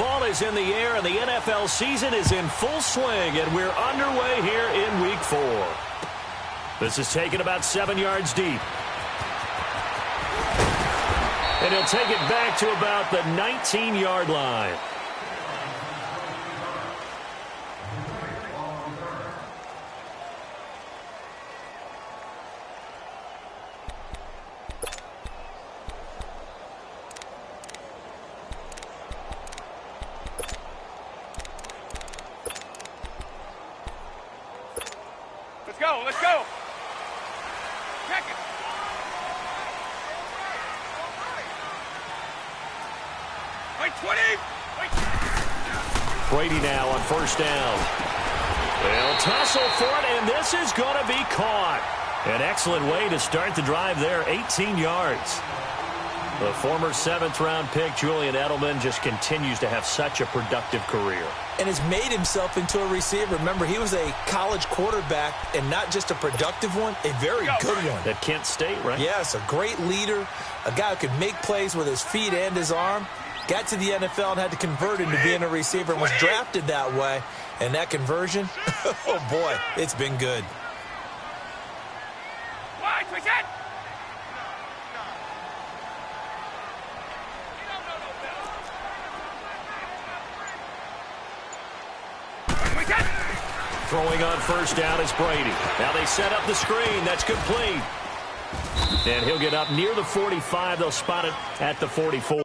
Fall is in the air, and the NFL season is in full swing, and we're underway here in Week 4. This is taken about 7 yards deep. And he'll take it back to about the 19-yard line. Let's go. Check it. Wait, 20. Wait. Brady now on first down. They'll tussle for it, and this is going to be caught. An excellent way to start the drive there, 18 yards. The former 7th-round pick, Julian Edelman, just continues to have such a productive career. And has made himself into a receiver. Remember, he was a college quarterback, and not just a productive one, a very good one. At Kent State, right? Yes, a great leader, a guy who could make plays with his feet and his arm. Got to the NFL and had to convert into being a receiver and was drafted that way. And that conversion, oh boy, it's been good. Throwing on first down is Brady. Now they set up the screen. That's complete. And he'll get up near the 45. They'll spot it at the 44.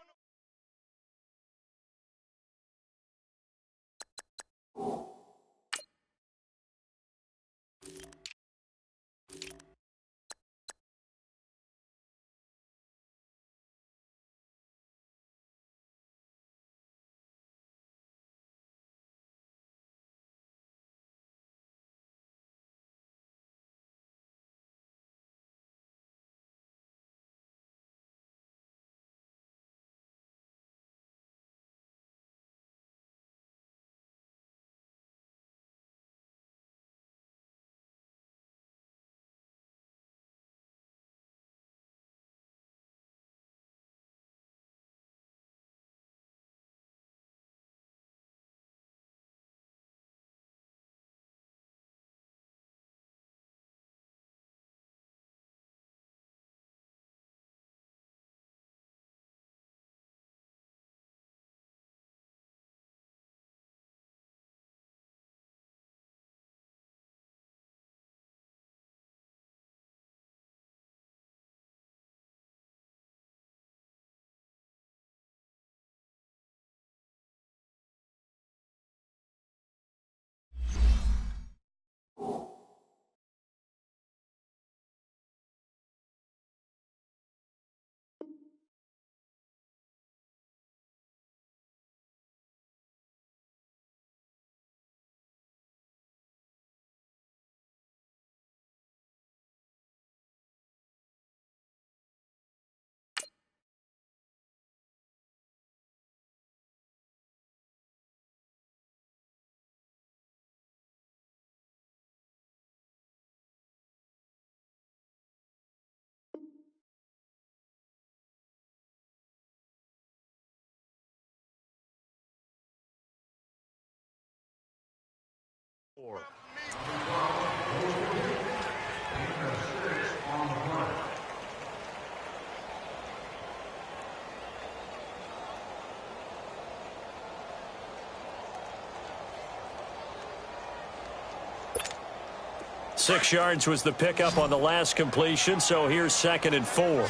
Six yards was the pickup on the last completion, so here's 2nd and 4. 3 down.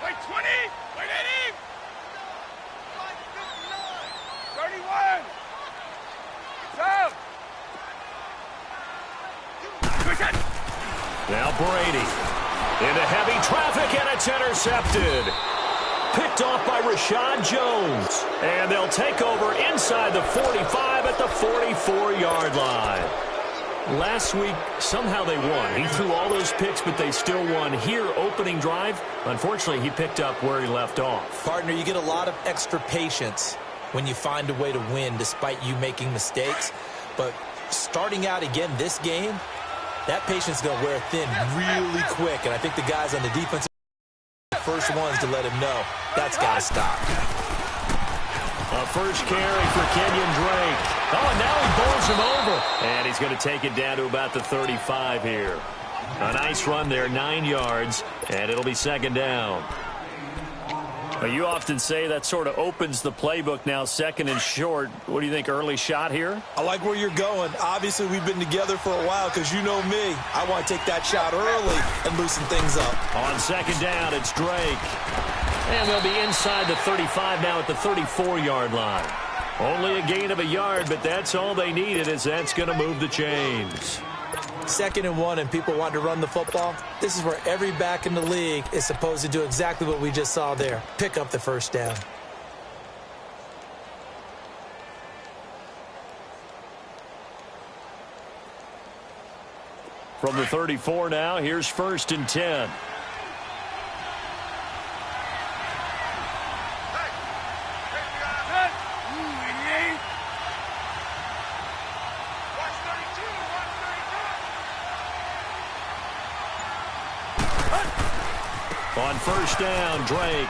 Wait, 20. Wait, 80. 31. Stop. Now Brady into heavy traffic, and it's intercepted. Picked off by Rashad Jones. And they'll take over inside the 45 at the 44-yard line. Last week, somehow they won. He threw all those picks, but they still won. Here, opening drive, unfortunately, he picked up where he left off. Partner, you get a lot of extra patience when you find a way to win despite you making mistakes. But starting out again this game, that patience is going to wear thin really quick. And I think the guys on the defensive first ones to let him know that's got to stop. A first carry for Kenyon Drake. Oh, and now he bowls him over. And he's going to take it down to about the 35 here. A nice run there, 9 yards, and it'll be second down. Well, you often say that sort of opens the playbook now, second and short. What do you think, early shot here? I like where you're going. Obviously, we've been together for a while because you know me. I want to take that shot early and loosen things up. On second down, it's Drake. And they'll be inside the 35 now at the 34-yard line. Only a gain of a yard, but that's all they needed, as that's going to move the chains. 2nd and 1 and people want to run the football. This is where every back in the league is supposed to do exactly what we just saw there. Pick up the first down. From the 34 now, here's 1st and 10. On first down, Drake.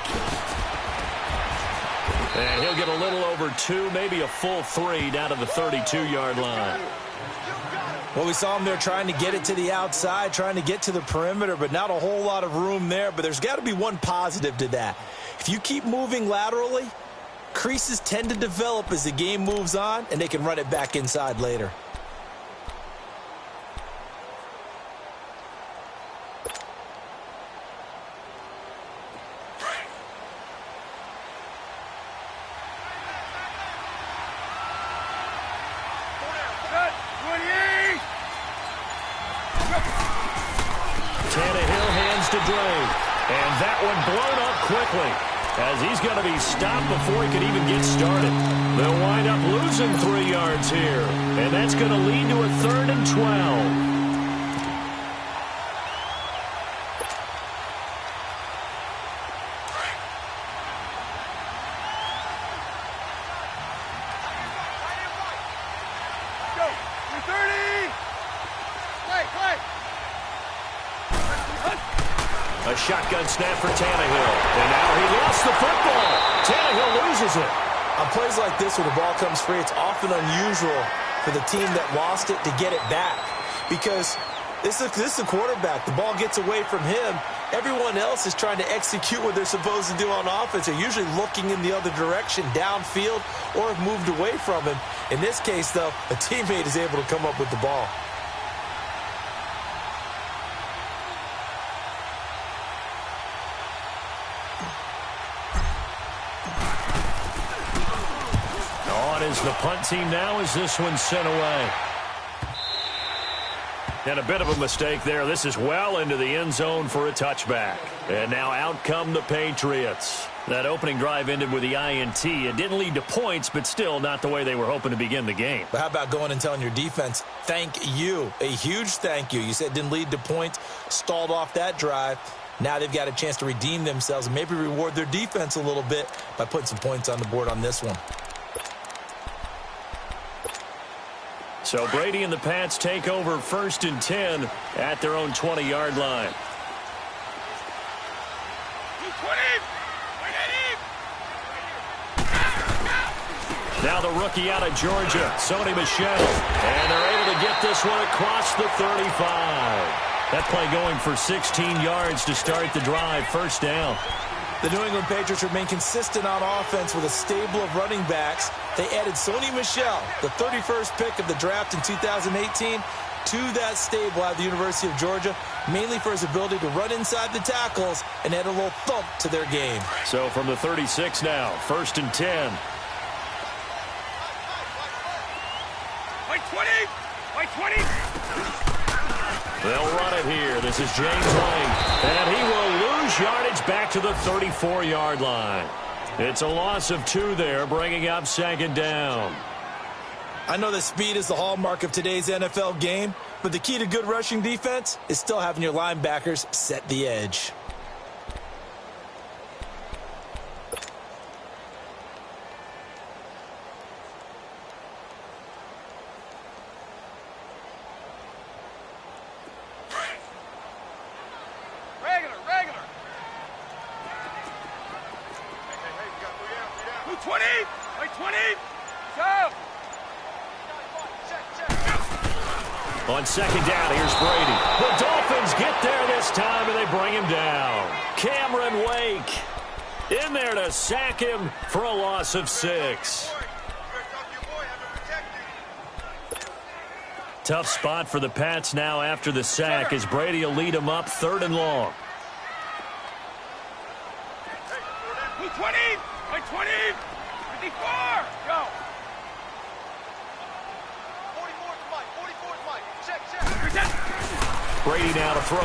And he'll get a little over 2, maybe a full 3 down to the 32-yard line. Well, we saw him there trying to get it to the outside, trying to get to the perimeter, but not a whole lot of room there. But there's got to be one positive to that. If you keep moving laterally, creases tend to develop as the game moves on, and they can run it back inside later. And that one blown up quickly as he's going to be stopped before he can even get started. They'll wind up losing 3 yards here, and that's going to lead to a 3rd and 12. A shotgun snap for Tannehill. And now he lost the football. Tannehill loses it. On plays like this, when the ball comes free, it's often unusual for the team that lost it to get it back. Because this is a quarterback. The ball gets away from him. Everyone else is trying to execute what they're supposed to do on offense. They're usually looking in the other direction, downfield, or have moved away from him. In this case, though, a teammate is able to come up with the ball. Is the punt team now as this one's sent away. And a bit of a mistake there. This is well into the end zone for a touchback. And now out come the Patriots. That opening drive ended with the INT. It didn't lead to points, but still not the way they were hoping to begin the game. But how about going and telling your defense, thank you, a huge thank you. You said it didn't lead to points, stalled off that drive. Now they've got a chance to redeem themselves and maybe reward their defense a little bit by putting some points on the board on this one. So Brady and the Pats take over 1st and 10 at their own 20-yard line. Now the rookie out of Georgia, Sony Michel. And they're able to get this one across the 35. That play going for 16 yards to start the drive. First down. The New England Patriots remain consistent on offense with a stable of running backs. They added Sony Michel, the 31st pick of the draft in 2018, to that stable at the University of Georgia, mainly for his ability to run inside the tackles and add a little thump to their game. So from the 36 now, 1st and 10. Like 20! Like 20! They'll run it here. This is James White. And he will lose yardage back to the 34-yard line. It's a loss of 2 there, bringing up 2nd down. I know that speed is the hallmark of today's NFL game, but the key to good rushing defense is still having your linebackers set the edge. 20! Right 20! Go! On second down, here's Brady. The Dolphins get there this time, and they bring him down. Cameron Wake in there to sack him for a loss of 6. Tough spot for the Pats now after the sack as Brady will lead them up 3rd and long. 20! Right 20! 54! Go! 44's Mike. 44's Mike. Check. Brady now to throw.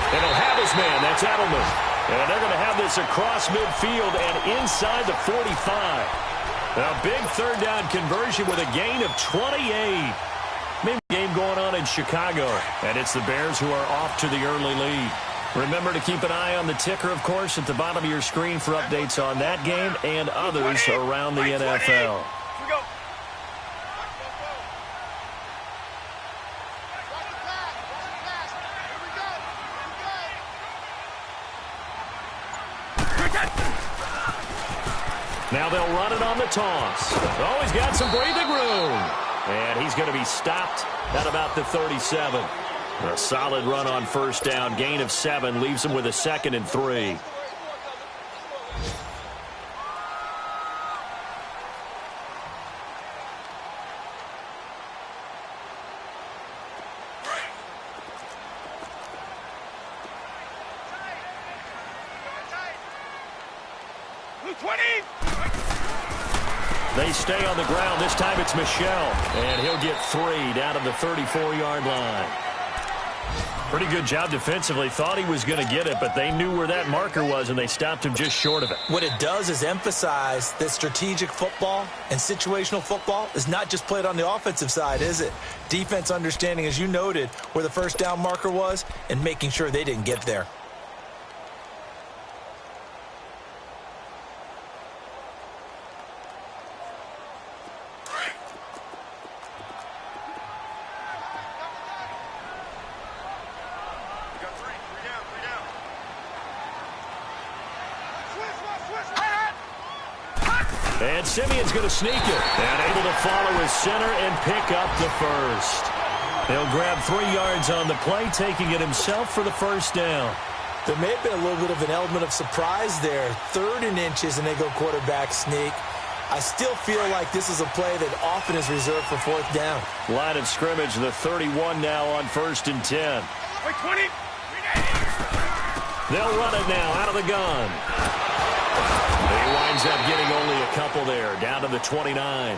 And he'll have his man. That's Edelman. And they're going to have this across midfield and inside the 45. A big 3rd down conversion with a gain of 28. Maybe game going on in Chicago. And it's the Bears who are off to the early lead. Remember to keep an eye on the ticker, of course, at the bottom of your screen for updates on that game and others around the NFL. Now they'll run it on the toss. Oh, he's got some breathing room. And he's going to be stopped at about the 37. A solid run on 1st down. Gain of 7 leaves him with a 2nd and 3. They stay on the ground. This time it's Michel. And he'll get 3 down to the 34-yard line. Pretty good job defensively. Thought he was going to get it, but they knew where that marker was, and they stopped him just short of it. What it does is emphasize that strategic football and situational football is not just played on the offensive side, is it? Defense understanding, as you noted, where the 1st down marker was and making sure they didn't get there. And Simeon's going to sneak it. And able to follow his center and pick up the 1st. He'll grab 3 yards on the play, taking it himself for the 1st down. There may have been a little bit of an element of surprise there. 3rd and inches, and they go quarterback sneak. I still feel like this is a play that often is reserved for 4th down. Line of scrimmage, the 31 now on 1st and 10. Wait, 20. They'll run it now out of the gun. He winds up getting only a couple there, down to the 29.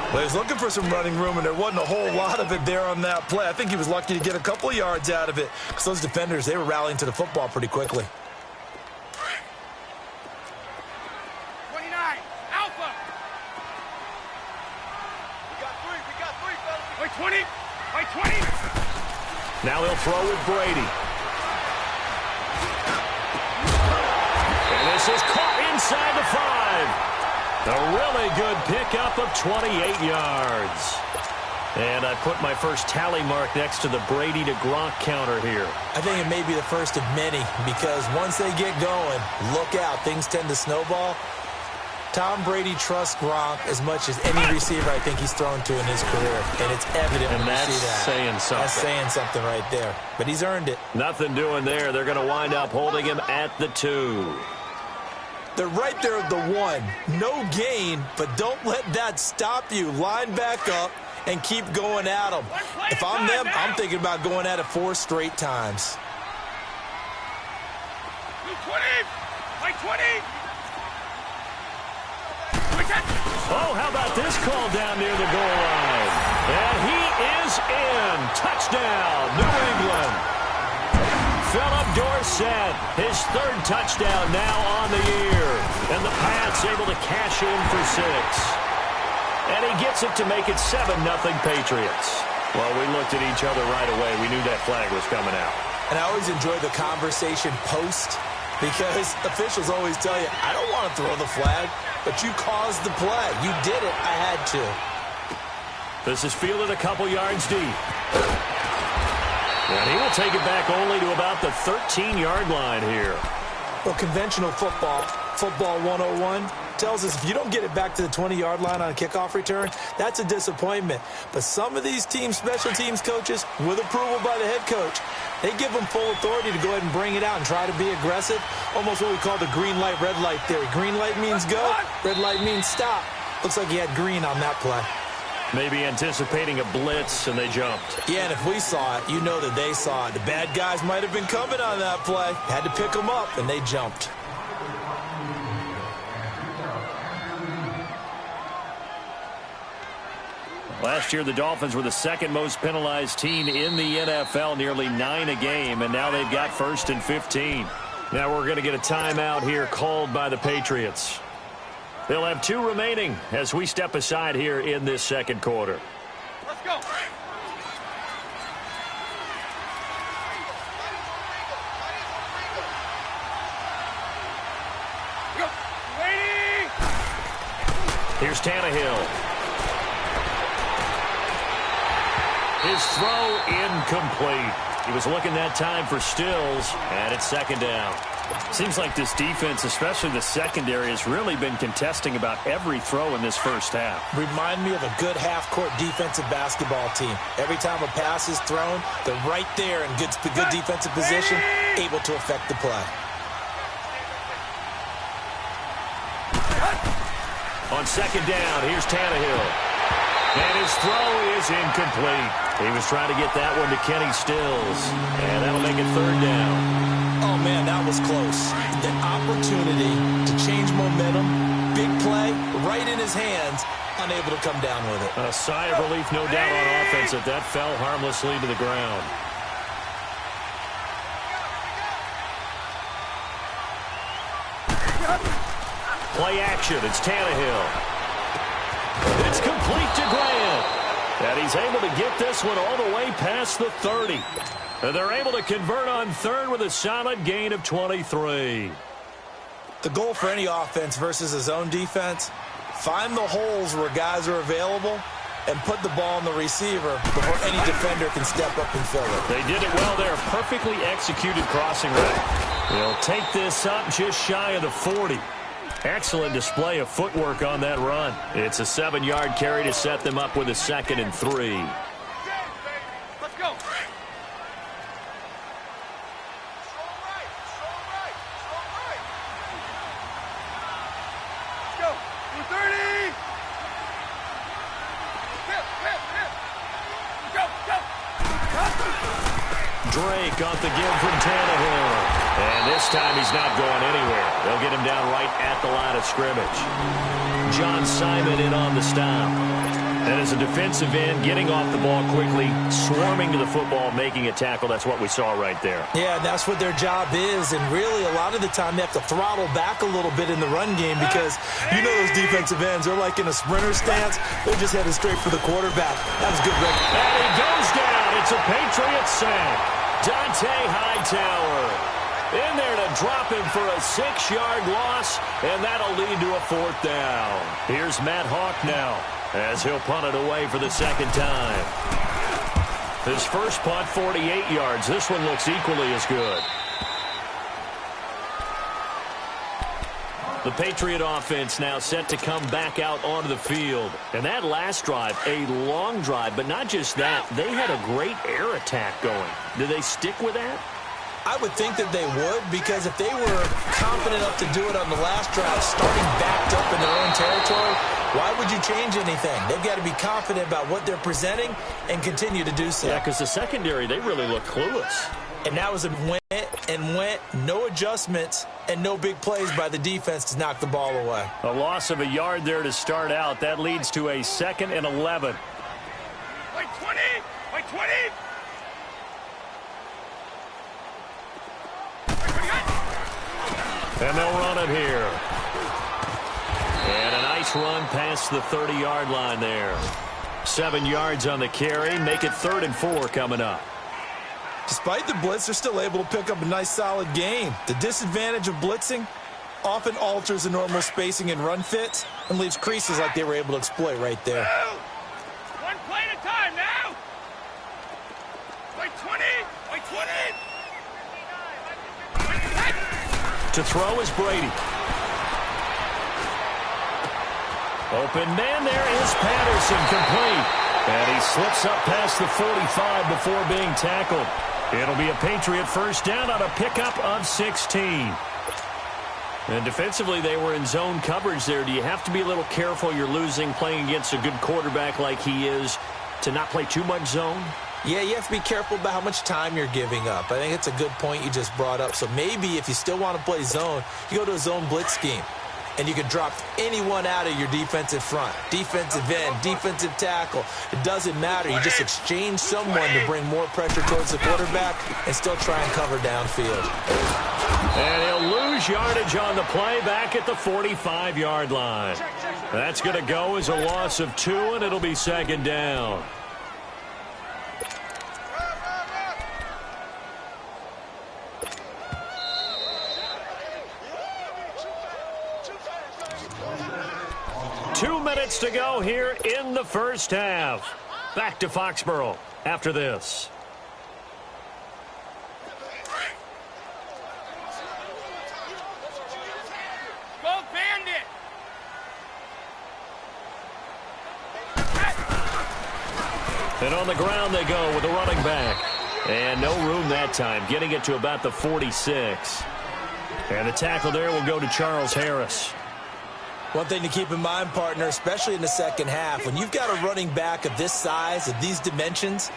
Well, he was looking for some running room, and there wasn't a whole lot of it there on that play. I think he was lucky to get a couple of yards out of it because those defenders, they were rallying to the football pretty quickly. 29. Alpha. We got 3, fellas. Wait, 20. Wait, 20. Now he'll throw with Brady. And this is caught inside the 5. A really good pickup of 28 yards. And I put my first tally mark next to the Brady to Gronk counter here. I think it may be the first of many because once they get going, look out. Things tend to snowball. Tom Brady trusts Gronk as much as any receiver I think he's thrown to in his career. And it's evident when you see that. Saying something. That's saying something right there. But he's earned it. Nothing doing there. They're going to wind up holding him at the 2. They're right there at the 1. No gain, but don't let that stop you. Line back up and keep going at them. If I'm them, I'm thinking about going at it 4 straight times. 20. Like 20. Oh, how about this call down near the goal line? And he is in. Touchdown, New England. Philip Dorsett, his 3rd touchdown now on the year. And the Pats able to cash in for 6. And he gets it to make it 7-0 Patriots. Well, we looked at each other right away. We knew that flag was coming out. And I always enjoy the conversation post because officials always tell you, I don't want to throw the flag, but you caused the play. You did it. I had to. This is fielded a couple yards deep. And he will take it back only to about the 13-yard line here. Well, conventional football 101, tells us if you don't get it back to the 20-yard line on a kickoff return, that's a disappointment. But some of these teams, special teams coaches, with approval by the head coach, they give them full authority to go ahead and bring it out and try to be aggressive, almost what we call the green light, red light theory. Green light means go, red light means stop. Looks like he had green on that play. Maybe anticipating a blitz, and they jumped. Yeah, and if we saw it, you know that they saw it. The bad guys might have been coming on that play. Had to pick them up, and they jumped. Last year, the Dolphins were the second most penalized team in the NFL, nearly 9 a game, and now they've got 1st and 15. Now we're going to get a timeout here called by the Patriots. They'll have 2 remaining as we step aside here in this second quarter. Let's go. Go. Waiting. Here's Tannehill. His throw incomplete. He was looking that time for Stills, and it's 2nd down. Seems like this defense, especially the secondary, has really been contesting about every throw in this first half. Remind me of a good half-court defensive basketball team. Every time a pass is thrown, they're right there in good defensive position, able to affect the play. On 2nd down, here's Tannehill. And his throw is incomplete. He was trying to get that one to Kenny Stills. And that'll make it 3rd down. Oh, man, that was close. An opportunity to change momentum. Big play, right in his hands, unable to come down with it. A sigh of relief, no doubt, on offense that that fell harmlessly to the ground. Play action, it's Tannehill. It's complete to Grant. And he's able to get this one all the way past the 30. And they're able to convert on 3rd with a solid gain of 23. The goal for any offense versus his own defense, find the holes where guys are available and put the ball on the receiver before any defender can step up and fill it. They did it well there. Perfectly executed crossing route. They'll take this up just shy of the 40. Excellent display of footwork on that run. It's a 7-yard carry to set them up with a 2nd and 3. Let's go. Drake got the give from Tannehill. And this time he's not going anywhere. They'll get him down right at the line of scrimmage. John Simon in on the stop. And as a defensive end, getting off the ball quickly, swarming to the football, making a tackle. That's what we saw right there. Yeah, that's what their job is. And really, a lot of the time, they have to throttle back a little bit in the run game because you know those defensive ends, they're like in a sprinter stance. They're just headed straight for the quarterback. That was good, Rick. And he goes down. It's a Patriot sack. Dante Hightower in there to drop him for a 6-yard loss, and that'll lead to a 4th down. Here's Matt Hawk now as he'll punt it away for the 2nd time. His first punt, 48 yards. This one looks equally as good. The Patriot offense now set to come back out onto the field. And that last drive, a long drive, but not just that. They had a great air attack going. Do they stick with that? I would think that they would, because if they were confident enough to do it on the last drive, starting backed up in their own territory, why would you change anything? They've got to be confident about what they're presenting and continue to do so. Yeah, because the secondary, they really look clueless. And that was a went, no adjustments, and no big plays by the defense to knock the ball away. A loss of a yard there to start out. That leads to a 2nd and 11. By 20! By 20! And they'll run it here. And a nice run past the 30-yard line there. 7 yards on the carry. Make it 3rd and 4 coming up. Despite the blitz, they're still able to pick up a nice, solid gain. The disadvantage of blitzing often alters the normal spacing and run fits and leaves creases like they were able to exploit right there. One play at a time now! By 20! By 20! To throw is Brady. Open man, there is Patterson, complete. And he slips up past the 45 before being tackled. It'll be a Patriot first down on a pickup of 16. And defensively, they were in zone coverage there. Do you have to be a little careful? You're losing playing against a good quarterback like he is to not play too much zone? Yeah, you have to be careful about how much time you're giving up. I think it's a good point you just brought up. So maybe if you still want to play zone, you go to a zone blitz scheme. And you can drop anyone out of your defensive front. Defensive end, defensive tackle. It doesn't matter. You just exchange someone to bring more pressure towards the quarterback and still try and cover downfield. And he'll lose yardage on the play back at the 45-yard line. That's going to go as a loss of 2, and it'll be second down. To go here in the first half. Back to Foxborough after this. Go Bandit! And on the ground they go with a running back. And no room that time, getting it to about the 46. And the tackle there will go to Charles Harris. One thing to keep in mind, partner, especially in the second half, when you've got a running back of this size, of these dimensions,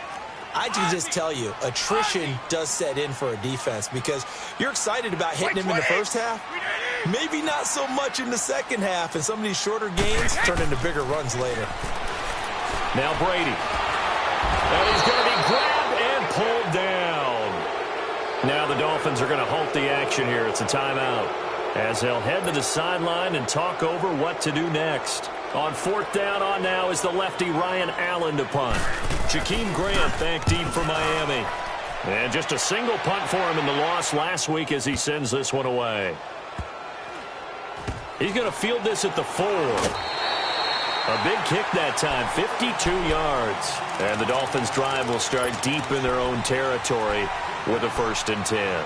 I can just tell you, attrition does set in for a defense because you're excited about hitting him in the first half. Maybe not so much in the second half, and some of these shorter gains turn into bigger runs later. Now Brady. And he's going to be grabbed and pulled down. Now the Dolphins are going to halt the action here. It's a timeout, as they'll head to the sideline and talk over what to do next. On fourth down on now is the lefty Ryan Allen to punt. Jakeem Grant back deep for Miami. And just a single punt for him in the loss last week as he sends this one away. He's going to field this at the 4. A big kick that time, 52 yards. And the Dolphins drive will start deep in their own territory with a 1st and 10.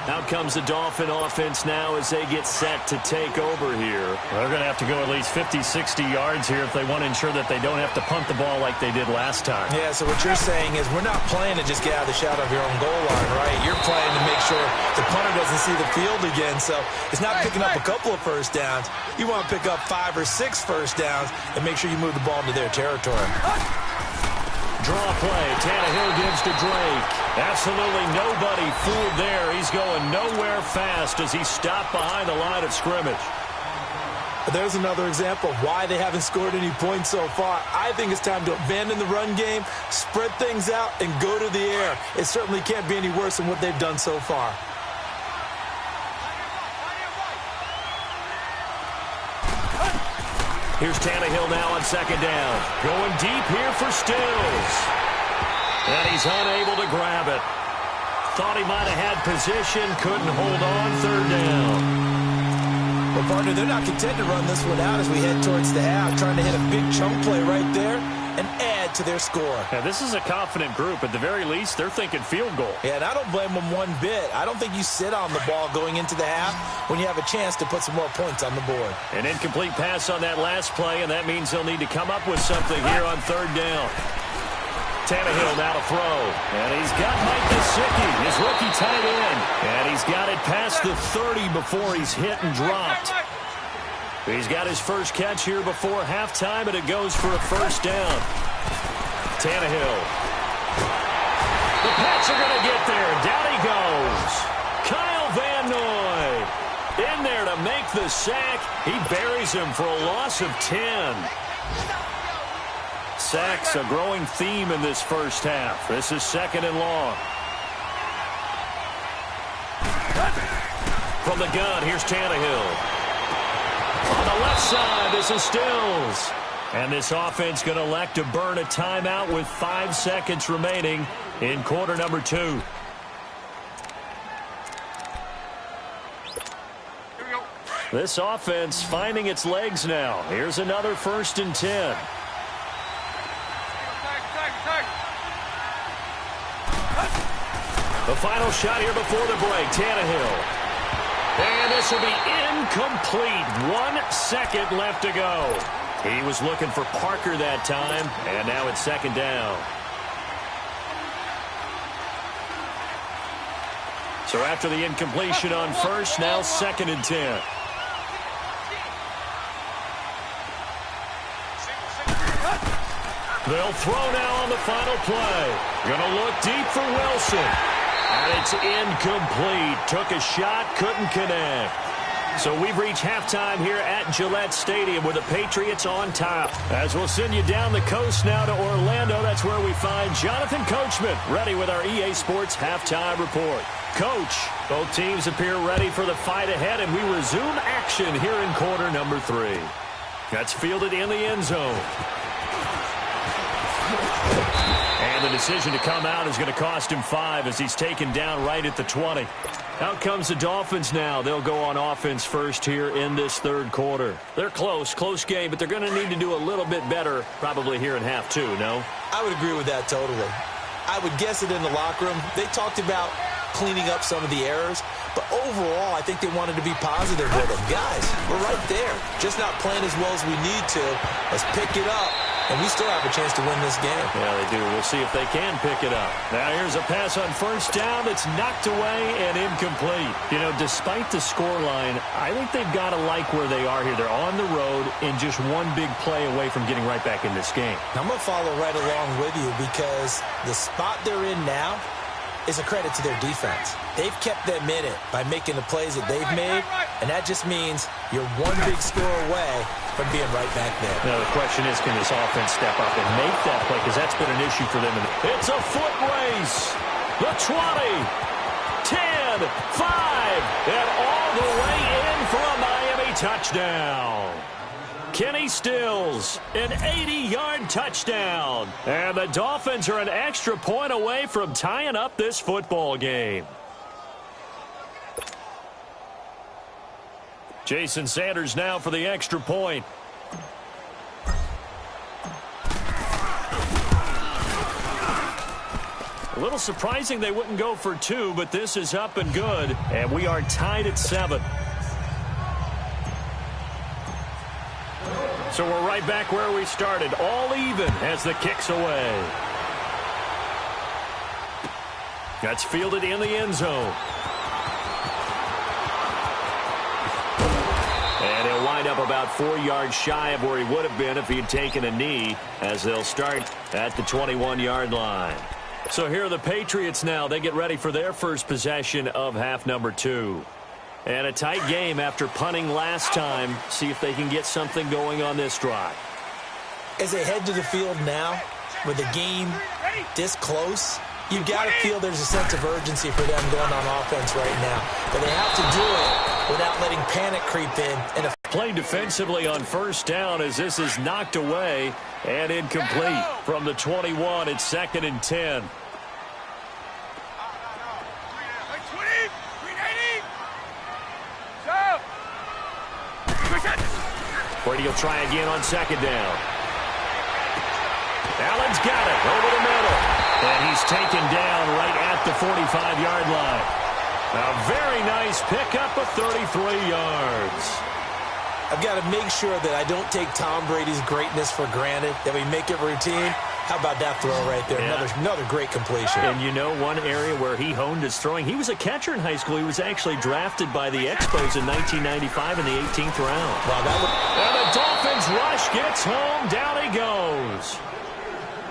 Out comes the Dolphin offense now as they get set to take over here. They're going to have to go at least 50, 60 yards here if they want to ensure that they don't have to punt the ball like they did last time. Yeah, so what you're saying is we're not playing to just get out of the shadow of your own goal line, right? You're playing to make sure the punter doesn't see the field again. So it's not picking up a couple of first downs. You want to pick up 5 or 6 first downs and make sure you move the ball into their territory. Draw play. Tannehill gives to Drake. Absolutely nobody fooled there. He's going nowhere fast as he stopped behind the line of scrimmage. There's another example of why they haven't scored any points so far. I think it's time to abandon the run game, spread things out, and go to the air. It certainly can't be any worse than what they've done so far. Here's Tannehill now on second down. Going deep here for Stills. And he's unable to grab it. Thought he might have had position, couldn't hold on, 3rd down. Well, partner, they're not content to run this one out as we head towards the half, trying to hit a big chunk play right there and add to their score. Now, this is a confident group. At the very least, they're thinking field goal. Yeah, and I don't blame them one bit. I don't think you sit on the ball going into the half when you have a chance to put some more points on the board. An incomplete pass on that last play, and that means they'll need to come up with something here on 3rd down. Tannehill now to throw. And he's got Mike Gesicki, his rookie tight end. And he's got it past the 30 before he's hit and dropped. He's got his first catch here before halftime, and it goes for a 1st down. Tannehill. The Pats are going to get there. Down he goes. Kyle Van Noy in there to make the sack. He buries him for a loss of 10. Sacks a growing theme in this first half. This is 2nd and long. From the gun, here's Tannehill. On the left side, this is Stills. And this offense going to elect to burn a timeout with 5 seconds remaining in quarter number 2. Here we go. This offense finding its legs now. Here's another 1st and 10. The final shot here before the break. Tannehill. And And this will be incomplete. 1 second left to go. He was looking for Parker that time, and now it's second down. So after the incompletion on first, now 2nd and 10. They'll throw now on the final play. Going to look deep for Wilson. And it's incomplete. Took a shot, couldn't connect. So we've reached halftime here at Gillette Stadium with the Patriots on top. As we'll send you down the coast now to Orlando, that's where we find Jonathan Coachman ready with our EA Sports halftime report. Coach, both teams appear ready for the fight ahead, and we resume action here in quarter number 3. That's fielded in the end zone. And the decision to come out is going to cost him 5 as he's taken down right at the 20. Out comes the Dolphins now. They'll go on offense first here in this third quarter. They're close game, but they're going to need to do a little bit better probably here in half 2, no? I would agree with that totally. I would guess it in the locker room. They talked about cleaning up some of the errors, but overall, I think they wanted to be positive with them. Guys, we're right there. Just not playing as well as we need to. Let's pick it up, and we still have a chance to win this game. Yeah, they do. We'll see if they can pick it up. Now here's a pass on first down that's knocked away and incomplete. You know, despite the scoreline, I think they've got to like where they are here. They're on the road and just one big play away from getting right back in this game. I'm going to follow right along with you because the spot they're in now is a credit to their defense. They've kept them in it by making the plays that they've made, and that just means you're one big score away from being right back there. Now the question is, can this offense step up and make that play? Because that's been an issue for them. It's a foot race. The 20, 10, 5, and all the way in for a Miami touchdown. Kenny Stills, an 80-yard touchdown. And the Dolphins are an extra point away from tying up this football game. Jason Sanders now for the extra point. A little surprising they wouldn't go for 2, but this is up and good. And we are tied at 7. So we're right back where we started, all even as the kick's away. That's fielded in the end zone. And he'll wind up about 4 yards shy of where he would have been if he had taken a knee, as they'll start at the 21-yard line. So here are the Patriots now. They get ready for their first possession of half number 2. And a tight game after punting last time. See if they can get something going on this drive. As they head to the field now, with the game this close, you've got to feel there's a sense of urgency for them going on offense right now. But they have to do it without letting panic creep in. And play defensively on first down as this is knocked away and incomplete. From the 21, it's 2nd and 10. Brady will try again on 2nd down. Allen's got it over the middle. And he's taken down right at the 45-yard line. A very nice pickup of 33 yards. I've got to make sure that I don't take Tom Brady's greatness for granted, that we make it routine. How about that throw right there? Yeah. Another great completion. And you know one area where he honed his throwing? He was a catcher in high school. He was actually drafted by the Expos in 1995 in the 18th round. Wow, and the Dolphins rush gets home. Down he goes.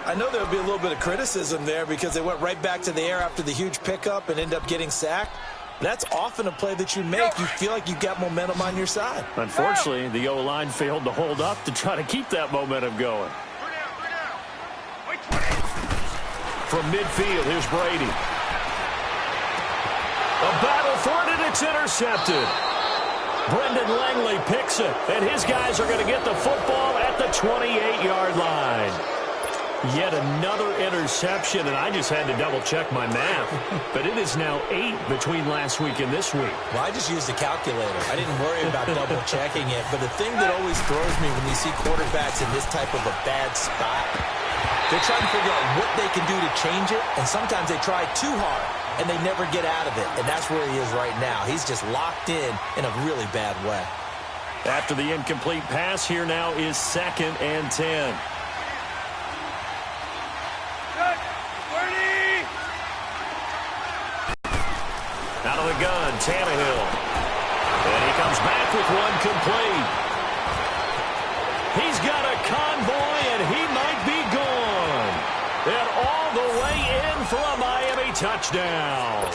I know there'll be a little bit of criticism there because they went right back to the air after the huge pickup and ended up getting sacked. That's often a play that you make. You feel like you've got momentum on your side. Unfortunately, the O-line failed to hold up to try to keep that momentum going. From midfield, here's Brady. A battle for it, and it's intercepted. Brendan Langley picks it, and his guys are going to get the football at the 28-yard line. Yet another interception, and I just had to double-check my math. But it is now 8 between last week and this week. Well, I just used a calculator. I didn't worry about double-checking it. But the thing that always throws me when you see quarterbacks in this type of a bad spot, they're trying to figure out what they can do to change it, and sometimes they try too hard. and they never get out of it. And that's where he is right now. He's just locked in a really bad way. After the incomplete pass, here now is 2nd and 10. Out of the gun, Tannehill. And he comes back with one complete. He's got a convoy, and he might be gone. And all the way in for a Miami touchdown.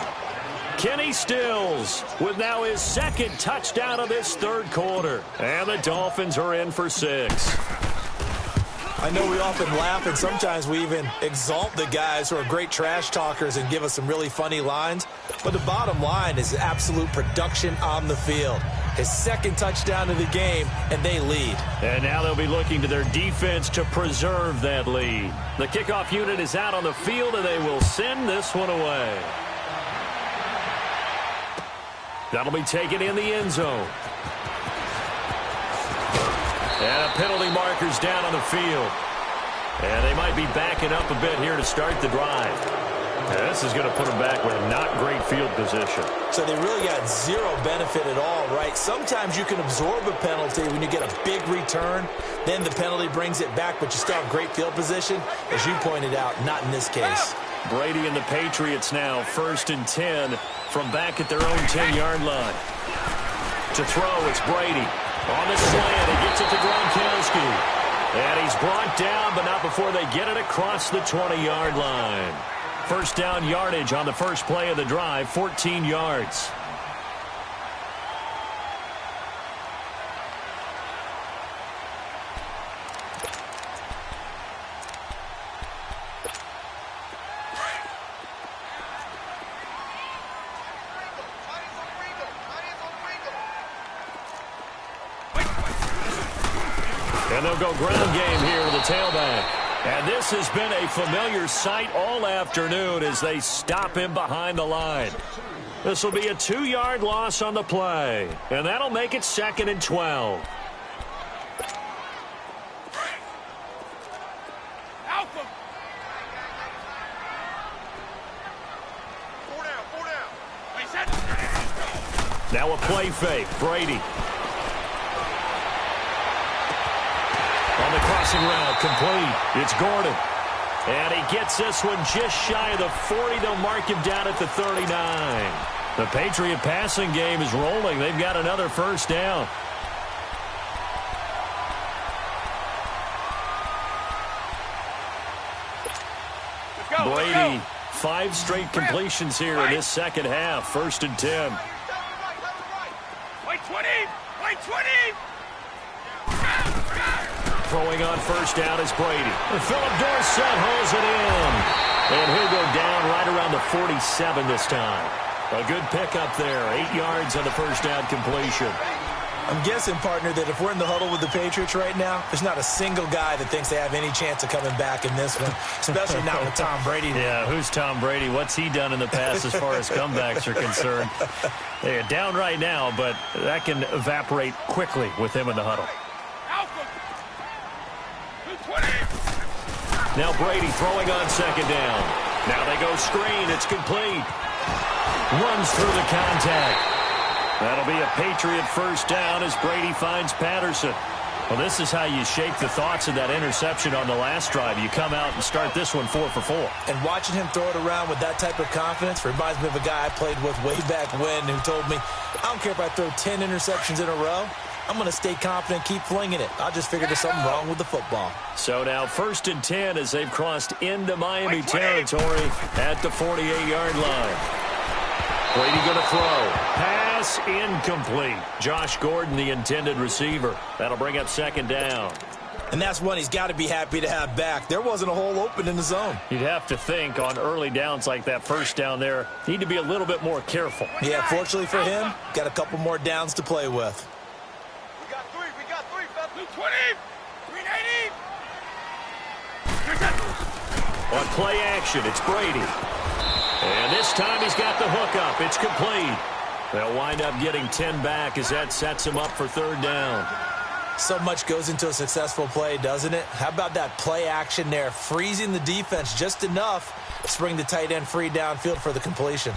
Kenny Stills with now his 2nd touchdown of this 3rd quarter. And the Dolphins are in for 6. I know we often laugh, and sometimes we even exalt the guys who are great trash talkers and give us some really funny lines. But the bottom line is absolute production on the field. His 2nd touchdown of the game, and they lead. And now they'll be looking to their defense to preserve that lead. The kickoff unit is out on the field, and they will send this one away. That'll be taken in the end zone. And a penalty marker's down on the field. And they might be backing up a bit here to start the drive. And this is going to put them back with not great field position. So they really got zero benefit at all, right? Sometimes you can absorb a penalty when you get a big return. Then the penalty brings it back, but you still have great field position. As you pointed out, not in this case. Brady and the Patriots now 1st and 10 from back at their own 10-yard line. To throw, it's Brady. On the slant, he gets it to Gronkowski. And he's brought down, but not before they get it across the 20-yard line. First down yardage on the first play of the drive, 14 yards. And they'll go ground game here with the tailback. And this has been a familiar sight all afternoon as they stop him behind the line. This will be a 2-yard loss on the play. And that'll make it 2nd and 12. Alpha. 4 down. Wait, set. Now a play fake. Brady. On the crossing route, complete. It's Gordon. And he gets this one just shy of the 40. They'll mark him down at the 39. The Patriot passing game is rolling. They've got another first down. Let's go. Brady, 5 straight completions here in this second half. 1st and 10. Wait 20. Wait 20. Throwing on first down is Brady. And Philip Dorsett holds it in. And he'll go down right around the 47 this time. A good pickup there. 8 yards on the first down completion. I'm guessing, partner, that if we're in the huddle with the Patriots right now, there's not a single guy that thinks they have any chance of coming back in this one, especially not with Tom Brady. Yeah, who's Tom Brady? What's he done in the past as far as comebacks are concerned? They're down right now, but that can evaporate quickly with him in the huddle. Now Brady throwing on second down. Now they go screen. It's complete. Runs through the contact. That'll be a Patriot first down as Brady finds Patterson. Well, this is how you shake the thoughts of that interception on the last drive. You come out and start this one 4 for 4. And watching him throw it around with that type of confidence reminds me of a guy I played with way back when who told me, I don't care if I throw 10 interceptions in a row. I'm going to stay confident, keep flinging it. I just figured there's something wrong with the football. So now 1st and 10 as they've crossed into Miami territory at the 48-yard line. Brady going to throw. Pass incomplete. Josh Gordon, the intended receiver. That'll bring up second down. And that's one he's got to be happy to have back. There wasn't a hole open in the zone. You'd have to think on early downs like that first down there, need to be a little bit more careful. Yeah, fortunately for him, got a couple more downs to play with. We got three, fellas. 220. 380. On play action, it's Brady. And this time he's got the hook up. It's complete. They'll wind up getting 10 back as that sets him up for third down. So much goes into a successful play, doesn't it? How about that play action there, freezing the defense just enough to bring the tight end free downfield for the completion.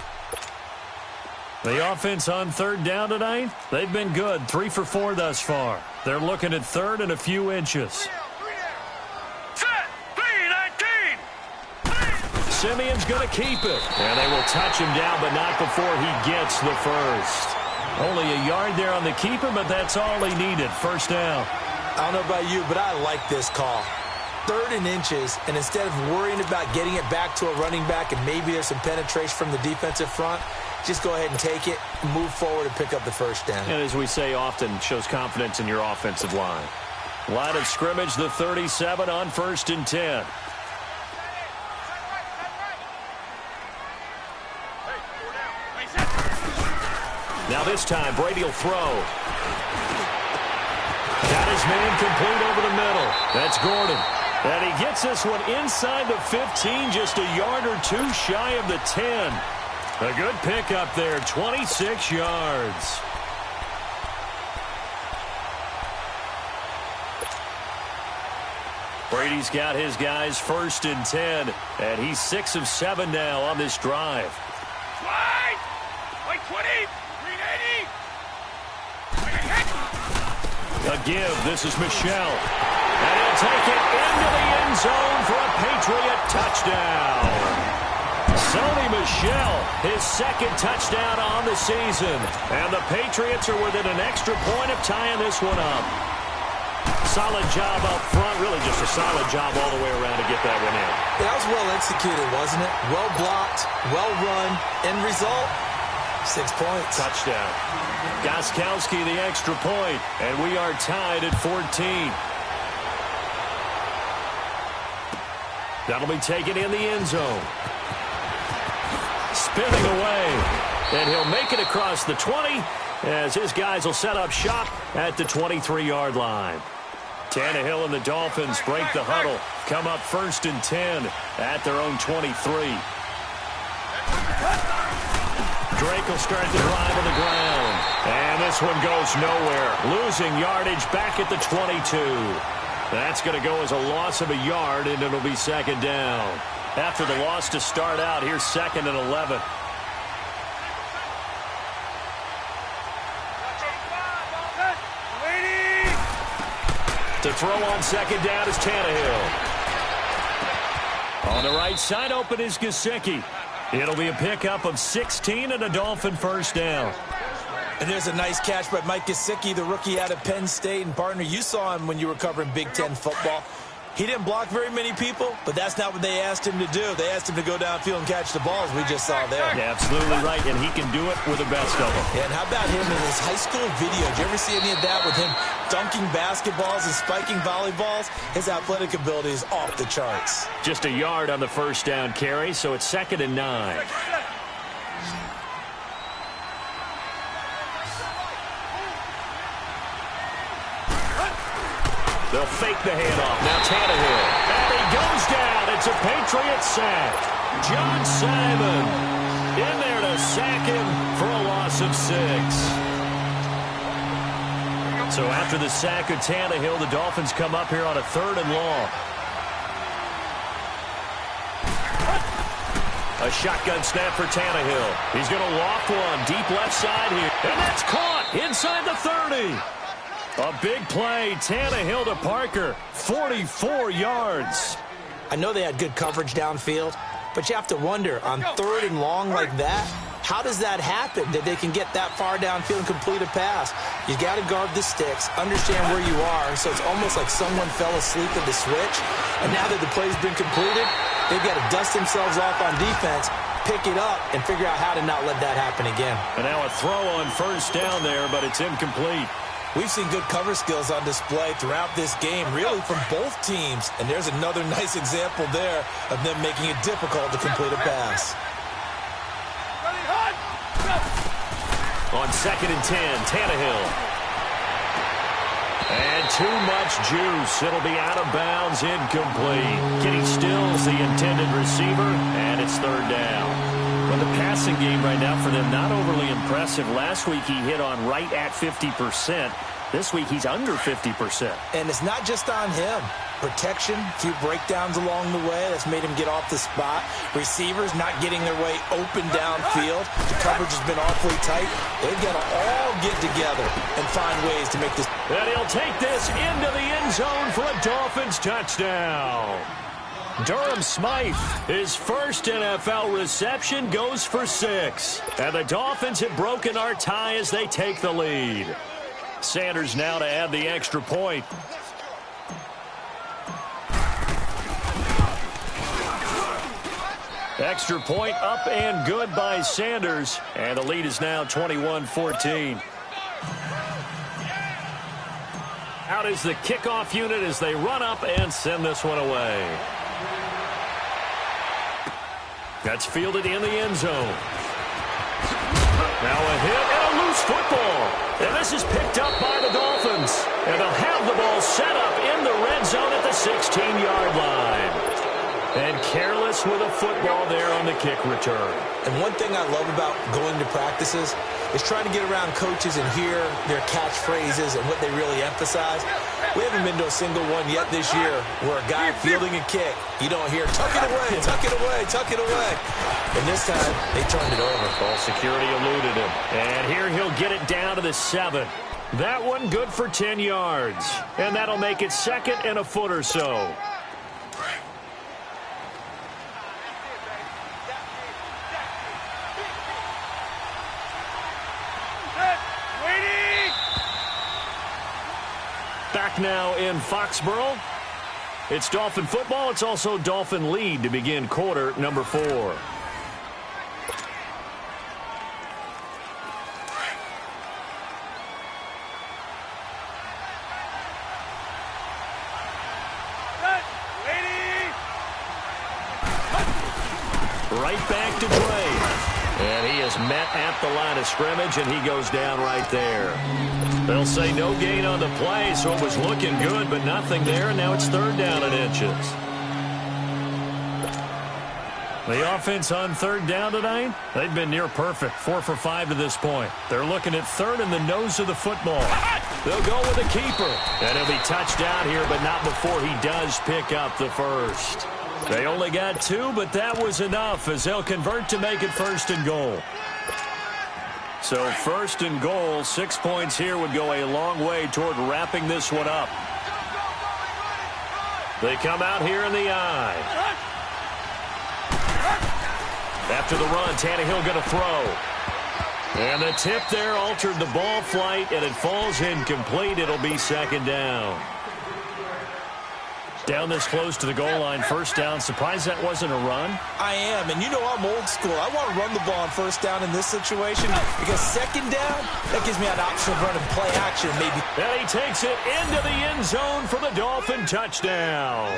The offense on third down tonight, they've been good, 3 for 4 thus far. They're looking at third and a few inches. Simeon's going to keep it. And they will touch him down, but not before he gets the first. Only a yard there on the keeper, but that's all he needed. First down. I don't know about you, but I like this call. Third and inches, and instead of worrying about getting it back to a running back and maybe there's some penetration from the defensive front, just go ahead and take it, move forward, and pick up the first down. And as we say often, shows confidence in your offensive line. Line of scrimmage, the 37 on 1st and 10. Now this time, Brady will throw. Got his man complete over the middle. That's Gordon. And he gets this one inside the 15, just a yard or two shy of the 10. A good pickup there, 26 yards. Brady's got his guys 1st and 10, and he's 6 of 7 now on this drive. Wait, 20, 380. A give, this is Michelle. And he'll take it into the end zone for a Patriot touchdown. Sony Michel, his 2nd touchdown on the season. And the Patriots are within an extra point of tying this one up. Solid job up front, really just a solid job all the way around to get that one in. That was well executed, wasn't it? Well blocked, well run. End result, 6 points. Touchdown. Gostkowski the extra point, and we are tied at 14. That'll be taken in the end zone. Spinning away, and he'll make it across the 20 as his guys will set up shop at the 23-yard line. Tannehill and the Dolphins break the huddle, come up 1st and 10 at their own 23. Drake will start the drive on the ground. And this one goes nowhere. Losing yardage back at the 22. That's going to go as a loss of a yard, and it'll be 2nd down. After the loss to start out, here's 2nd and 11. To throw on 2nd down is Tannehill. On the right side, open is Gesicki. It'll be a pickup of 16 and a Dolphin 1st down. And there's a nice catch by Mike Gesicki, the rookie out of Penn State. And, partner, you saw him when you were covering Big Ten football. He didn't block very many people, but that's not what they asked him to do. They asked him to go downfield and catch the balls we just saw there. Yeah, absolutely right, and he can do it with the best of them. Yeah, and how about him in his high school video? Did you ever see any of that with him dunking basketballs and spiking volleyballs? His athletic ability is off the charts. Just a yard on the 1st down carry, so it's 2nd and 9. They'll fake the handoff. Now Tannehill. And he goes down. It's a Patriot sack. John Simon in there to sack him for a loss of 6. So after the sack of Tannehill, the Dolphins come up here on a 3rd and long. A shotgun snap for Tannehill. He's going to loft one deep left side here. And that's caught inside the 30. A big play, Tannehill to Parker, 44 yards. I know they had good coverage downfield, but you have to wonder, on 3rd and long like that, how does that happen, that they can get that far downfield and complete a pass? You got to guard the sticks, understand where you are, so it's almost like someone fell asleep at the switch, and now that the play's been completed, they've got to dust themselves off on defense, pick it up, and figure out how to not let that happen again. And now a throw on 1st down there, but it's incomplete. We've seen good cover skills on display throughout this game, really from both teams. And there's another nice example there of them making it difficult to complete a pass. On 2nd and 10, Tannehill. And too much juice. It'll be out of bounds, incomplete. Kenny Stills, the intended receiver, and it's 3rd down. Well, the passing game right now for them, not overly impressive. Last week he hit on right at 50%. This week, he's under 50%. And it's not just on him. Protection, a few breakdowns along the way. That's made him get off the spot. Receivers not getting their way open downfield. The coverage has been awfully tight. They've got to all get together and find ways to make this. And he'll take this into the end zone for a Dolphins touchdown. Durham Smythe, his first NFL reception, goes for 6. And the Dolphins have broken our tie as they take the lead. Sanders now to add the extra point. Extra point up and good by Sanders. And the lead is now 21-14. Out is the kickoff unit as they run up and send this one away. That's fielded in the end zone. Now a hit and a loose football. And this is picked up by the Dolphins. And they'll have the ball set up in the red zone at the 16-yard line. And careless with a football there on the kick return. And one thing I love about going to practices is trying to get around coaches and hear their catchphrases and what they really emphasize. We haven't been to a single one yet this year where a guy fielding a kick, you don't hear, tuck it away, tuck it away, tuck it away. And this time, they turned it over. Ball security eluded him. And here he'll get it down to the 7. That one good for 10 yards. And that'll make it 2nd and a foot or so. Back now in Foxborough. It's Dolphin football. It's also Dolphin lead to begin quarter number 4. Right back to Dre. And he is met at the line of scrimmage, and he goes down right there. They'll say no gain on the play, so it was looking good, but nothing there, and now it's 3rd down and inches. The offense on 3rd down tonight, they've been near perfect, 4 for 5 to this point. They're looking at 3rd in the nose of the football. They'll go with the keeper, and he'll be touched down here, but not before he does pick up the first. They only got 2, but that was enough as they'll convert to make it 1st and goal. So 1st and goal, 6 points here would go a long way toward wrapping this one up. They come out here in the eye. After the run, Tannehill going to throw. And the tip there altered the ball flight, and it falls incomplete. It'll be 2nd down. Down this close to the goal line, 1st down. Surprised that wasn't a run? I am, and you know I'm old school. I want to run the ball on 1st down in this situation because 2nd down, that gives me an option of running play action maybe. And he takes it into the end zone for the Dolphin touchdown.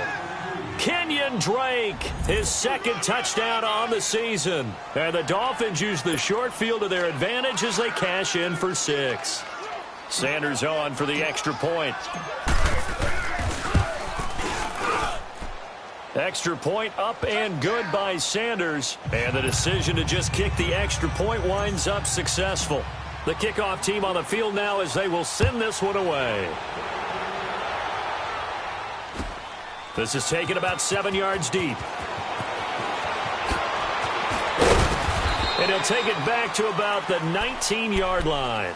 Kenyon Drake, his 2nd touchdown on the season. And the Dolphins use the short field to their advantage as they cash in for 6. Sanders on for the extra point. Extra point up and good by Sanders. And the decision to just kick the extra point winds up successful. The kickoff team on the field now as they will send this one away. This is taken about 7 yards deep. And he'll take it back to about the 19-yard line.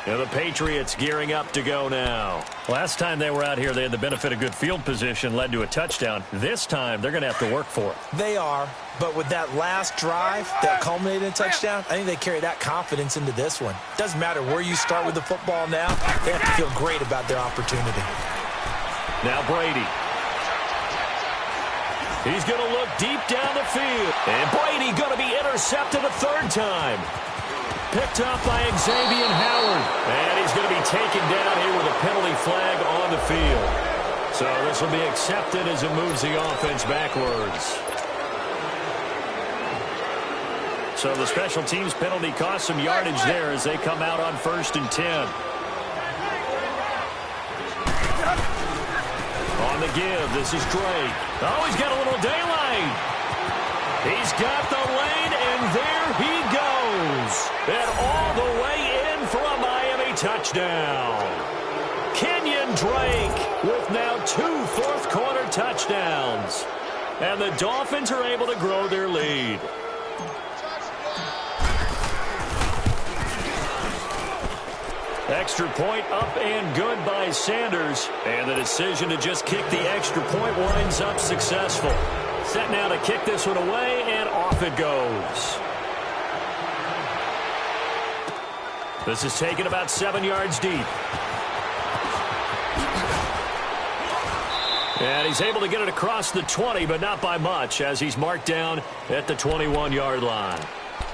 And the Patriots gearing up to go now. Last time they were out here, they had the benefit of good field position, led to a touchdown. This time, they're going to have to work for it. They are, but with that last drive that culminated in a touchdown, I think they carry that confidence into this one. Doesn't matter where you start with the football now, they have to feel great about their opportunity. Now Brady. He's going to look deep down the field. And Brady going to be intercepted a 3rd time. Picked up by Xavier Howard. And he's going to be taken down here with a penalty flag on the field. So this will be accepted as it moves the offense backwards. So the special teams penalty cost some yardage there as they come out on 1st and 10. On the give, this is Drake. Oh, he's got a little daylight. He's got the lane, and there he goes. And all the way in for a Miami touchdown. Drake with now 2 fourth-quarter touchdowns. And the Dolphins are able to grow their lead. Extra point up and good by Sanders. And the decision to just kick the extra point winds up successful. Set now to kick this one away, and off it goes. This is taken about 7 yards deep. And he's able to get it across the 20, but not by much, as he's marked down at the 21-yard line.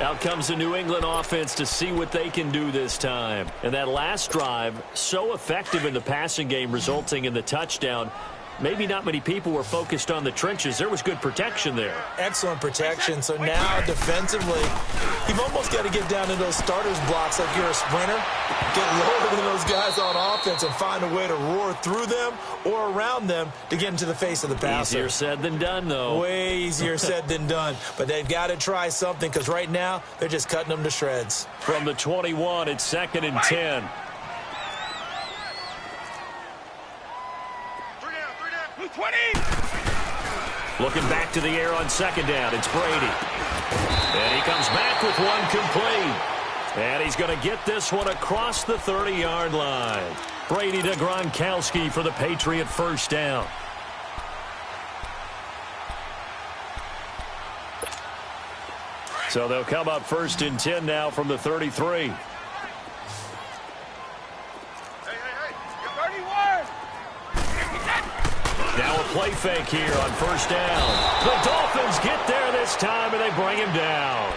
Out comes the New England offense to see what they can do this time. And that last drive, so effective in the passing game, resulting in the touchdown. Maybe not many people were focused on the trenches. There was good protection there. Excellent protection. So now defensively, you've almost got to get down to those starters blocks like you're a sprinter. Get lower than those guys on offense and find a way to roar through them or around them to get into the face of the passer. Easier said than done, though. Way easier said than done. But they've got to try something, because right now they're just cutting them to shreds. From the 21, it's 2nd and 10. Looking back to the air on 2nd down, it's Brady. And he comes back with one complete. And he's going to get this one across the 30-yard line. Brady to Gronkowski for the Patriot first down. So they'll come up 1st and 10 now from the 33. Now a play fake here on 1st down. The Dolphins get there this time, and they bring him down.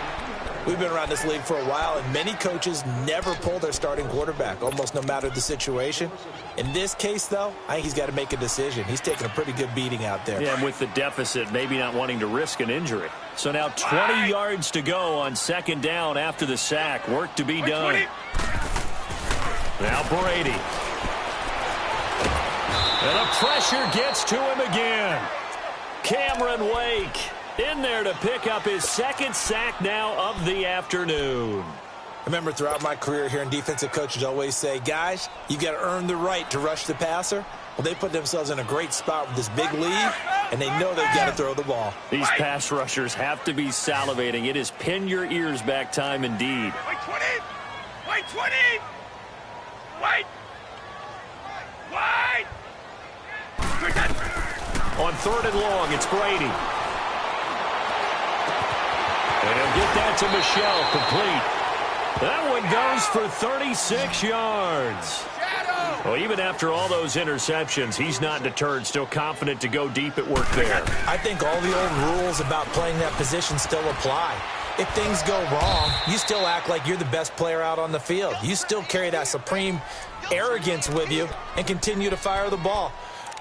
We've been around this league for a while, and many coaches never pull their starting quarterback, almost no matter the situation. In this case, though, I think he's got to make a decision. He's taking a pretty good beating out there. Yeah, and with the deficit, maybe not wanting to risk an injury. So now 20 yards to go on 2nd down after the sack. Work to be done. Now Brady. And the pressure gets to him again. Cameron Wake in there to pick up his 2nd sack now of the afternoon. Remember, throughout my career here in defensive coaches always say, guys, you got to earn the right to rush the passer. Well, they put themselves in a great spot with this big lead, and they know they've got to throw the ball. These pass rushers have to be salivating. It is pin your ears back time indeed. Wait 20! Wait 20! Wait! Wait! On 3rd and long, it's Brady. And he'll get that to Michel, complete. That one goes for 36 yards. Well, even after all those interceptions, he's not deterred, still confident to go deep at work there. I think all the old rules about playing that position still apply. If things go wrong, you still act like you're the best player out on the field. You still carry that supreme arrogance with you and continue to fire the ball.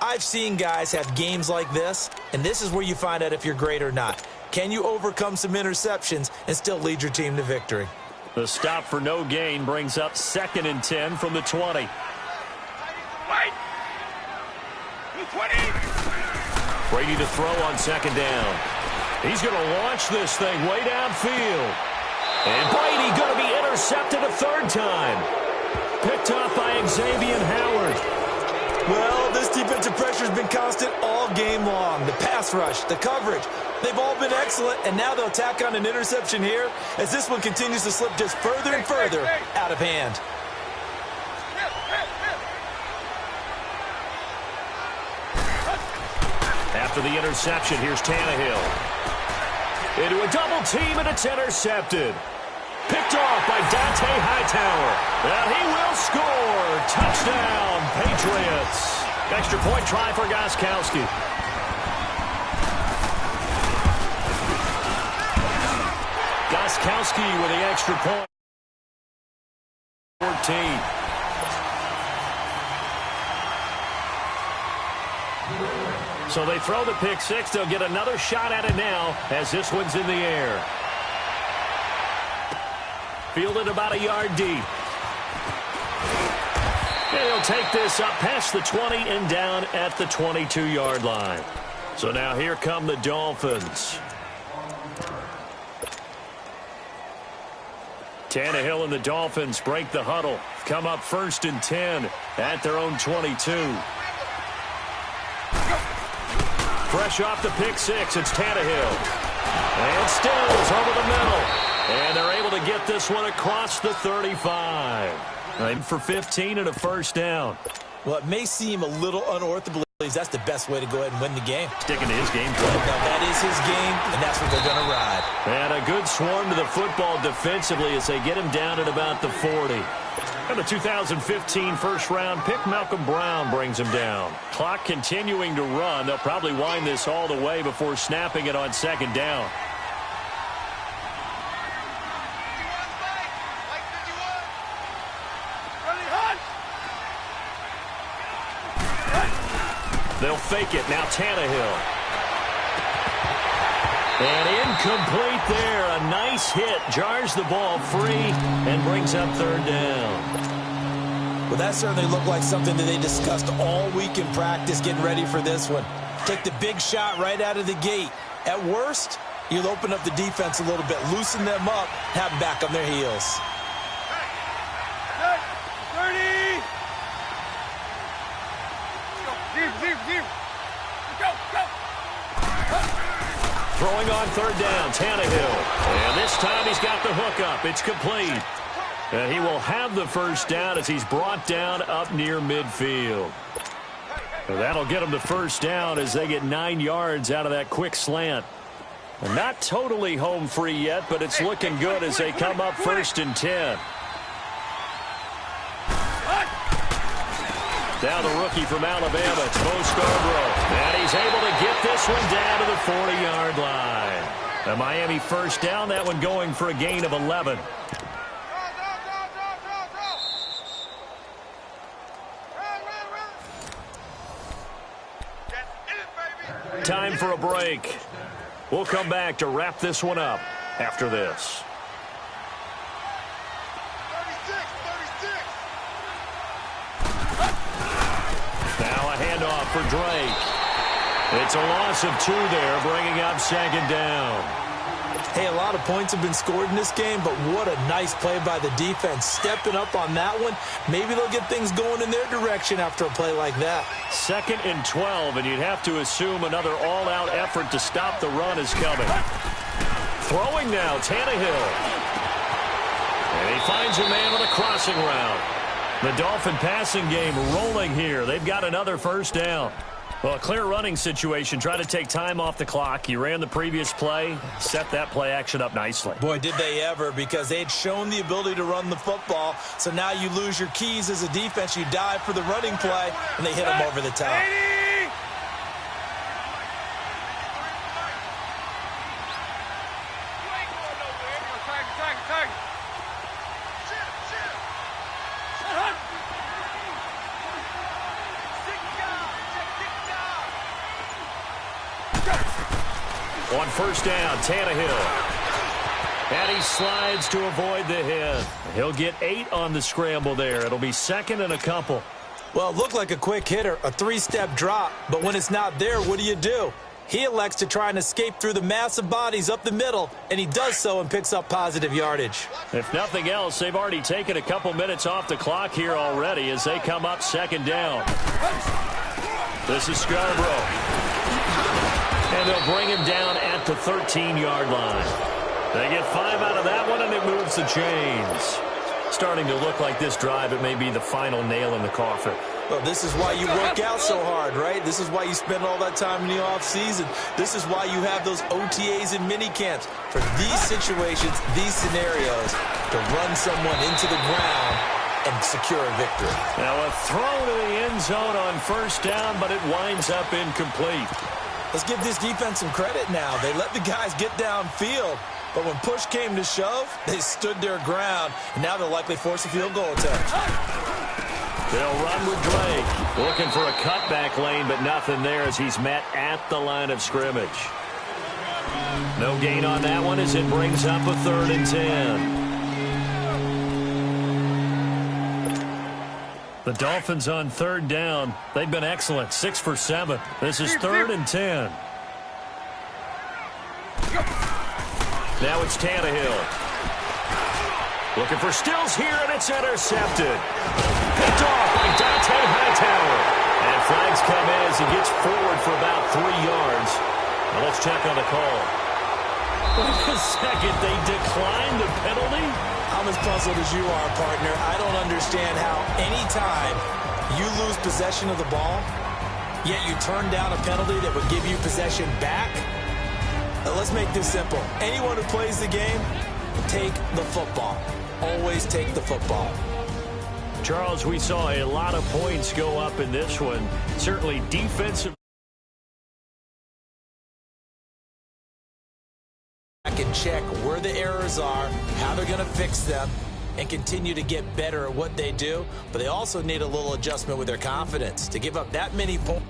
I've seen guys have games like this, and this is where you find out if you're great or not. Can you overcome some interceptions and still lead your team to victory? The stop for no gain brings up 2nd and 10 from the 20. Wait! 20! Brady to throw on 2nd down. He's going to launch this thing way downfield. And Brady going to be intercepted a 3rd time. Picked off by Xavier Howard. Well, this defensive pressure has been constant all game long. The pass rush, the coverage, they've all been excellent, and now they'll tack on an interception here as this one continues to slip just further and further out of hand. After the interception, here's Tannehill. Into a double team, and it's intercepted. Picked off by Dante Hightower. And he will score. Touchdown, Patriots. Extra point try for Gronkowski. Gronkowski with the extra point. 14. So they throw the pick six. They'll get another shot at it now as this one's in the air. Fielded about a yard deep. And he'll take this up past the 20 and down at the 22-yard line. So now here come the Tannehill and the Dolphins break the huddle. Come up 1st and 10 at their own 22. Fresh off the pick six, it's Tannehill. And Stills over the middle. And they're able to get this one across the 35. Aim for 15 and a first down. Well, it may seem a little unorthodox. That's the best way to go ahead and win the game. Sticking to his game plan. Now, that is his game, and that's what they're going to ride. And a good swarm to the football defensively as they get him down at about the 40. And the 2015 first-round pick, Malcolm Brown, brings him down. Clock continuing to run. They'll probably wind this all the way before snapping it on 2nd down. They'll fake it. Now Tannehill. And incomplete there. A nice hit. Jars the ball free and brings up 3rd down. Well, that certainly looked like something that they discussed all week in practice getting ready for this one. Take the big shot right out of the gate. At worst, you'll open up the defense a little bit, loosen them up, have them back on their heels. 30! Throwing on 3rd down, Tannehill. And this time he's got the hook up. It's complete. And he will have the first down as he's brought down up near midfield. And that'll get him to first down as they get 9 yards out of that quick slant. And not totally home free yet, but it's looking good as they come up 1st and 10. Now the rookie from Alabama, it's Bo Scarborough. And he's able to get this one down to the 40-yard line. A Miami first down, that one going for a gain of 11. Time for a break. We'll come back to wrap this one up after this. 36. Now a handoff for Drake. It's a loss of 2 there, bringing up 2nd down. Hey, a lot of points have been scored in this game, but what a nice play by the defense. Stepping up on that one, maybe they'll get things going in their direction after a play like that. 2nd and 12, and you'd have to assume another all-out effort to stop the run is coming. Throwing now, Tannehill. And he finds a man on a crossing route. The Dolphin passing game rolling here. They've got another first down. Well, a clear running situation. Try to take time off the clock. He ran the previous play, set that play action up nicely. Boy, did they ever, because they had shown the ability to run the football. So now you lose your keys as a defense. You dive for the running play, and they hit him over the top. On first down, Tannehill. And he slides to avoid the hit. He'll get 8 on the scramble there. It'll be 2nd and a couple. Well, it looked like a quick hitter, a 3-step drop. But when it's not there, what do? He elects to try and escape through the massive bodies up the middle, and he does so and picks up positive yardage. If nothing else, they've already taken a couple minutes off the clock here already as they come up 2nd down. This is Scarborough. And they'll bring him down at the 13-yard line. They get 5 out of that one, and it moves the chains. Starting to look like this drive, it may be the final nail in the coffin. Well, this is why you work out so hard, right? This is why you spend all that time in the offseason. This is why you have those OTAs and minicamps. For these situations, these scenarios, to run someone into the ground and secure a victory. Now a throw to the end zone on first down, but it winds up incomplete. Let's give this defense some credit now. They let the guys get downfield, but when push came to shove, they stood their ground, and now they'll likely force a field goal attempt. They'll run with Drake. Looking for a cutback lane, but nothing there as he's met at the line of scrimmage. No gain on that one as it brings up a 3rd and 10. The Dolphins on 3rd down. They've been excellent. 6 for 7. This is 3rd and 10. Now it's Tannehill. Looking for Stills here, and it's intercepted. Picked off by Dante Hightower. And flags come in as he gets forward for about 3 yards. Now let's check on the call. Wait a second, they declined the penalty? I'm as puzzled as you are, partner. I don't understand how anytime you lose possession of the ball, yet you turn down a penalty that would give you possession back. Now, let's make this simple. Anyone who plays the game, take the football. Always take the football. Charles, we saw a lot of points go up in this one. Certainly defensive. And check where the errors are, how they're going to fix them, and continue to get better at what they do. But they also need a little adjustment with their confidence. To give up that many points.